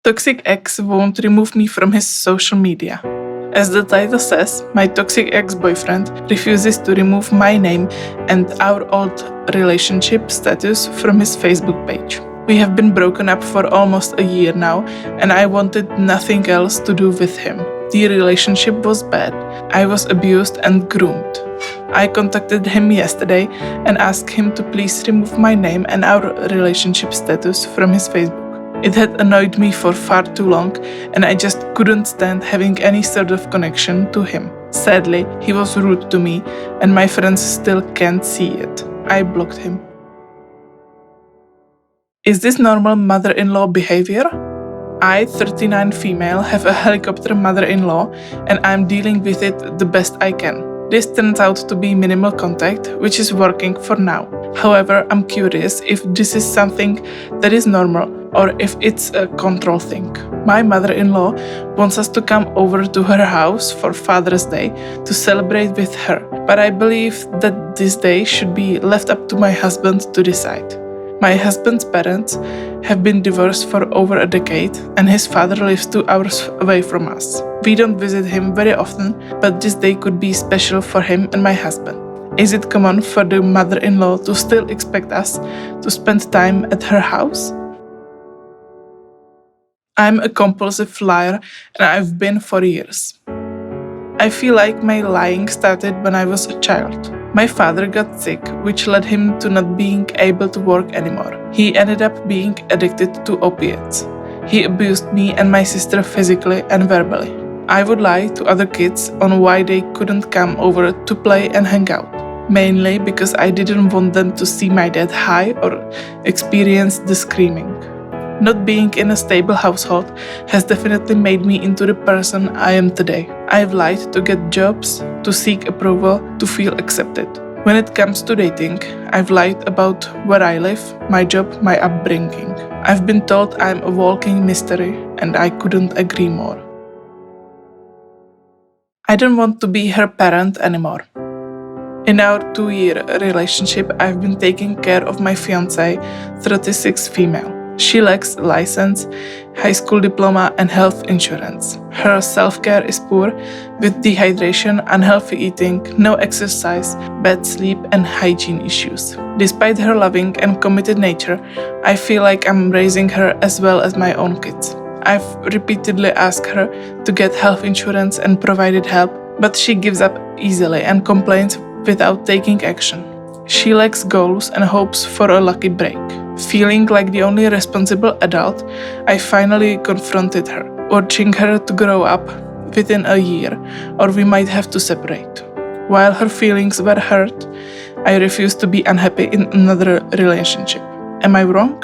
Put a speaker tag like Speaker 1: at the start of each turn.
Speaker 1: Toxic ex won't remove me from his social media. As the title says, my toxic ex-boyfriend refuses to remove my name and our old relationship status from his Facebook page. We have been broken up for almost a year now, and I wanted nothing else to do with him. The relationship was bad. I was abused and groomed. I contacted him yesterday and asked him to please remove my name and our relationship status from his Facebook. It had annoyed me for far too long, and I just couldn't stand having any sort of connection to him. Sadly, he was rude to me, and my friends still can't see it. I blocked him. Is this normal mother-in-law behavior? I, 39 female, have a helicopter mother-in-law, and I'm dealing with it the best I can. This turns out to be minimal contact, which is working for now. However, I'm curious if this is something that is normal or if it's a control thing. My mother-in-law wants us to come over to her house for Father's Day to celebrate with her, but I believe that this day should be left up to my husband to decide. My husband's parents have been divorced for over a decade, and his father lives 2 hours away from us. We don't visit him very often, but this day could be special for him and my husband. Is it common for the mother-in-law to still expect us to spend time at her house? I'm a compulsive liar, and I've been for years. I feel like my lying started when I was a child. My father got sick, which led him to not being able to work anymore. He ended up being addicted to opiates. He abused me and my sister physically and verbally. I would lie to other kids on why they couldn't come over to play and hang out, mainly because I didn't want them to see my dad high or experience the screaming. Not being in a stable household has definitely made me into the person I am today. I've lied to get jobs, to seek approval, to feel accepted. When it comes to dating, I've lied about where I live, my job, my upbringing. I've been told I'm a walking mystery, and I couldn't agree more. I don't want to be her parent anymore. In our 2-year relationship, I've been taking care of my fiancée, 36 female. She lacks a license, high school diploma, and health insurance. Her self-care is poor, with dehydration, unhealthy eating, no exercise, bad sleep, and hygiene issues. Despite her loving and committed nature, I feel like I'm raising her as well as my own kids. I've repeatedly asked her to get health insurance and provided help, but she gives up easily and complains without taking action. She lacks goals and hopes for a lucky break. Feeling like the only responsible adult, I finally confronted her, urging her to grow up within a year, or we might have to separate. While her feelings were hurt, I refused to be unhappy in another relationship. Am I wrong?